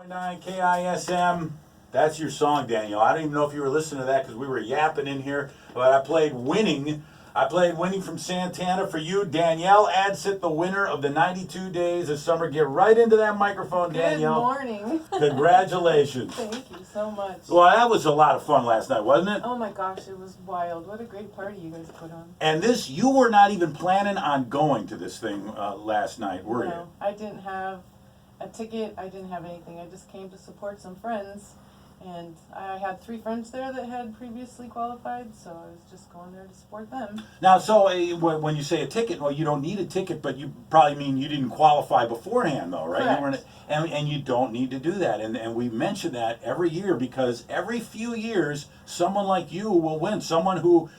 9 KISM. That's your song, Daniel. I don't even know if you were listening to that because we were yapping in here, but I played Winning. I played Winning from Santana for you. Danielle Adsit, the winner of the 92 Days of Summer. Get right into that microphone, Danielle. Good morning. Congratulations. Thank you so much. Well, that was a lot of fun last night, wasn't it? Oh my gosh, it was wild. What a great party you guys put on. And this, you were not even planning on going to this thing last night, were you? No, I didn't have a ticket. I didn't have anything. I just came to support some friends. And I had 3 friends there that had previously qualified, so I was just going there to support them. Now, so when you say a ticket, well, you don't need a ticket, but you probably mean you didn't qualify beforehand, though, right? Correct. You weren't, and you don't need to do that. And we mention that every year because every few years, someone like you will win. Someone who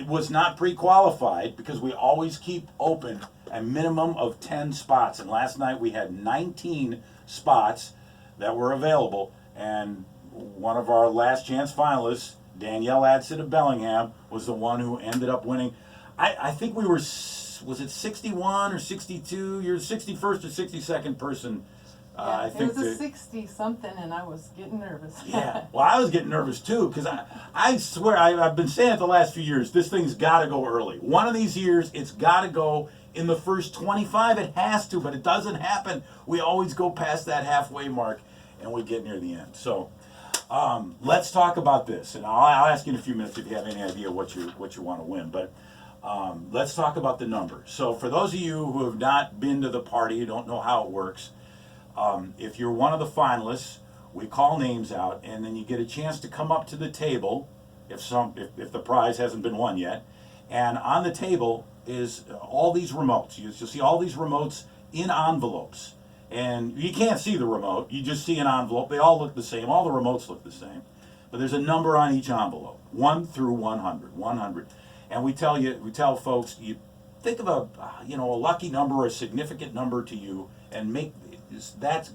was not pre-qualified, because we always keep open a minimum of 10 spots. And last night we had 19 spots that were available, and one of our last chance finalists, Danielle Adsit of Bellingham, was the one who ended up winning. I think we were, was it 61 or 62? You're the 61st or 62nd person. Yeah, I think it was a 60 something, and I was getting nervous. Yeah, well, I was getting nervous too, because I swear, I've been saying it the last few years, this thing's got to go early. One of these years, it's got to go in the first 25. It has to, but it doesn't happen. We always go past that halfway mark, and we get near the end. So let's talk about this, and I'll ask you in a few minutes if you have any idea what you want to win. But let's talk about the numbers. So for those of you who have not been to the party, you don't know how it works. If you're one of the finalists, we call names out, and then you get a chance to come up to the table if the prize hasn't been won yet. And on the table is all these remotes. You'll see all these remotes in envelopes. And you can't see the remote, you just see an envelope. They all look the same, all the remotes look the same. But there's a number on each envelope, 1 through 100, 100. And we tell folks, you think of a lucky number or a significant number to you, and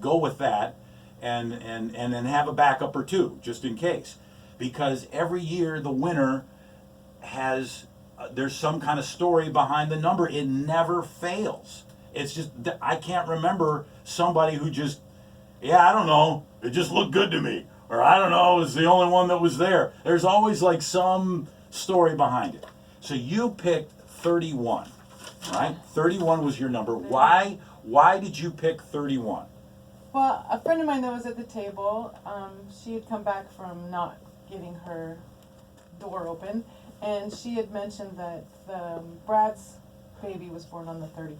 go with that, and then have a backup or two, just in case. Because every year the winner has, there's some kind of story behind the number. It never fails. It's just, I can't remember somebody who just, I don't know, it just looked good to me. Or I don't know, it was the only one that was there. There's always like some story behind it. So you picked 31, right? 31 was your number. Why did you pick 31? Well, a friend of mine that was at the table, she had come back from not getting her door open, and she had mentioned that Brad's baby was born on the 31st.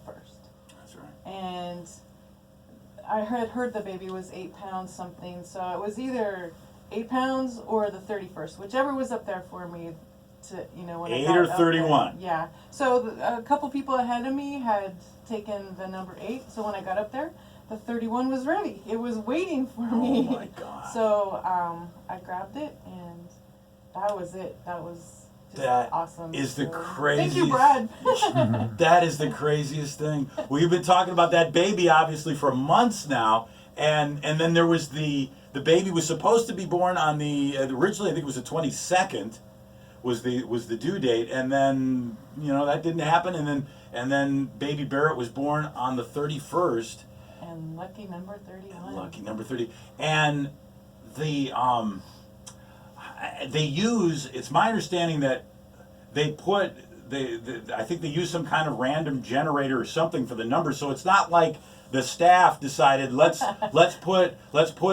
That's right. And I had heard the baby was 8 pounds something, so it was either 8 pounds or the 31st, whichever was up there for me to, when 8 I got or up 31. there. Yeah. So a couple people ahead of me had taken the number 8, so when I got up there, the 31 was ready. It was waiting for me. Oh my God. So I grabbed it, and that was it. That was just That awesome. is the So, craziest. Thank you, Brad. That is the craziest thing. We've been talking about that baby obviously for months now, and then there was the baby was supposed to be born on the originally I think it was the 22nd was the due date, and then that didn't happen, and then baby Barrett was born on the 31st. And lucky number 31. Lucky number 30. And they use, it's my understanding that they put, I think they use some kind of random generator or something for the number, so it's not like the staff decided let's put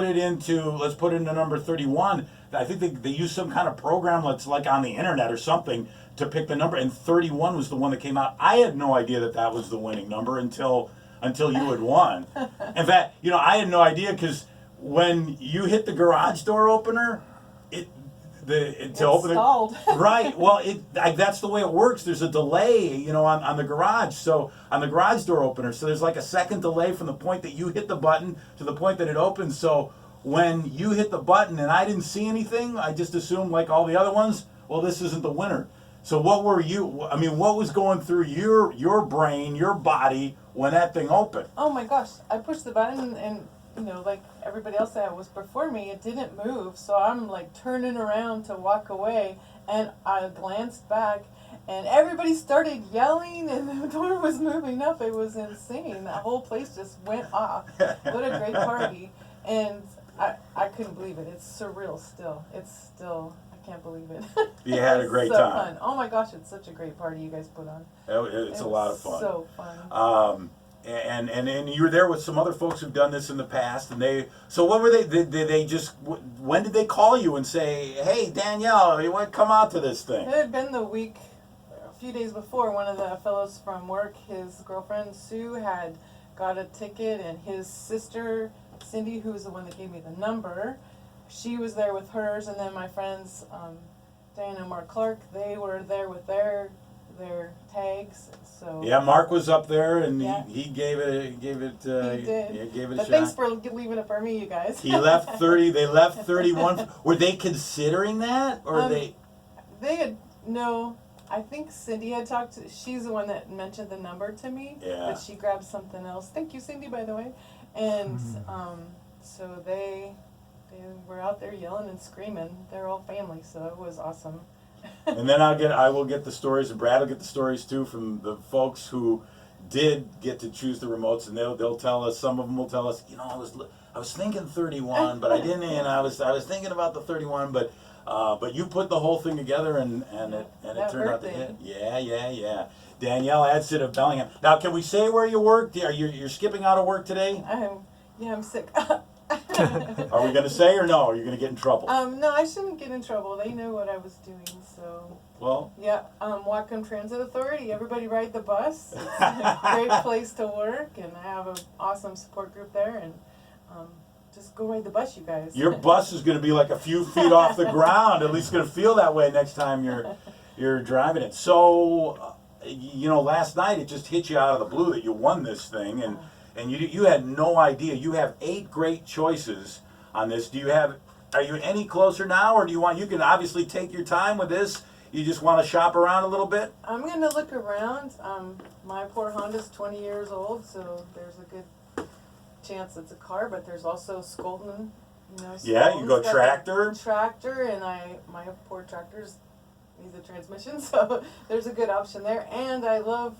it into number 31. I think they use some kind of program that's like on the internet or something to pick the number, and 31 was the one that came out. I had no idea that was the winning number until you had won. In fact, I had no idea, because when you hit the garage door opener, stalled. Right. Well, that's the way it works. There's a delay, on the garage. So on the garage door opener, so there's like a second delay from the point that you hit the button to the point that it opens. So when you hit the button and I didn't see anything, I just assumed, like all the other ones, well, this isn't the winner. So what was going through your brain, your body when that thing opened? Oh my gosh, I pushed the button, and like everybody else that was before me, it didn't move, so I'm like turning around to walk away, and I glanced back, and everybody started yelling, and the door was moving up. It was insane. The whole place just went off. What a great party. And I couldn't believe it. It's surreal still. It's still, I can't believe it. You had a great so time. Fun. Oh my gosh, it's such a great party you guys put on. It's a lot of fun. So fun. And you were there with some other folks who've done this in the past, and so what were they? Did they just when did they call you and say, "Hey, Danielle, you want to come out to this thing"? It had been the week, a few days before. One of the fellows from work, his girlfriend Sue, had got a ticket, and his sister Cindy, who was the one that gave me the number, she was there with hers, and then my friends Diana and Mark Clark, they were there with their tags. So Yeah, Mark was up there, and Yeah. he gave it he did. yeah, gave it a But shot. thanks for leaving it for me, you guys. He left 30. They left 31. Were they considering that, or they? They had no. I think Cindy had talked to. She's the one that mentioned the number to me. Yeah. But she grabbed something else. Thank you, Cindy, by the way. And so they were out there yelling and screaming. They're all family, so it was awesome. And then I will get the stories, and Brad will get the stories too from the folks who did get to choose the remotes, and they'll tell us. Some of them will tell us, I was thinking 31, but I didn't, and I was thinking about the 31, but you put the whole thing together, and it turned out to hit. Yeah. Danielle Adsit of Bellingham. Now, can we say where you work? You're skipping out of work today? I'm sick. Are we going to say or no? Are you going to get in trouble? No, I shouldn't get in trouble. They knew what I was doing, so. Well. Yeah, Whatcom Transit Authority. Everybody ride the bus. It's a great place to work, and I have an awesome support group there, and just go ride the bus, you guys. Your bus is going to be like a few feet off the ground. At least it's going to feel that way next time you're driving it. So, last night it just hit you out of the blue that you won this thing, and you had no idea. You have 8 great choices on this. Are you any closer now, or you can obviously take your time with this? You just want to shop around a little bit? I'm going to look around. My poor Honda's 20 years old, so there's a good chance it's a car, but there's also Skolton, Yeah, you go Skolton's got tractor. a tractor, and my poor tractor's needs a transmission, so there's a good option there. And I love,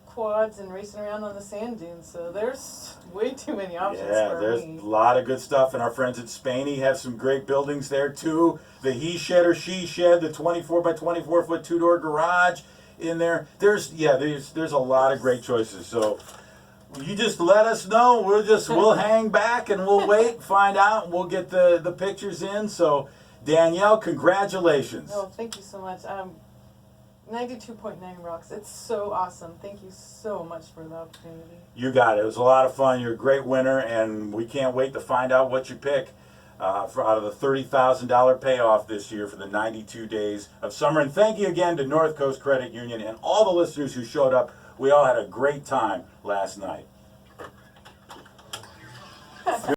quads and racing around on the sand dunes, so there's way too many options for there's me. a lot of good stuff, and our friends at Spaney have some great buildings there too. The he shed or she shed, the 24 by 24 foot 2-door garage in there. There's a lot of great choices. So you just let us know. We'll hang back and we'll wait, find out, and we'll get the pictures in. So Danielle, congratulations. Oh, thank you so much. 92.9 rocks. It's so awesome. Thank you so much for the opportunity. You got it. It was a lot of fun. You're a great winner, and we can't wait to find out what you pick out of the $30,000 payoff this year for the 92 days of summer. And thank you again to North Coast Credit Union and all the listeners who showed up. We all had a great time last night.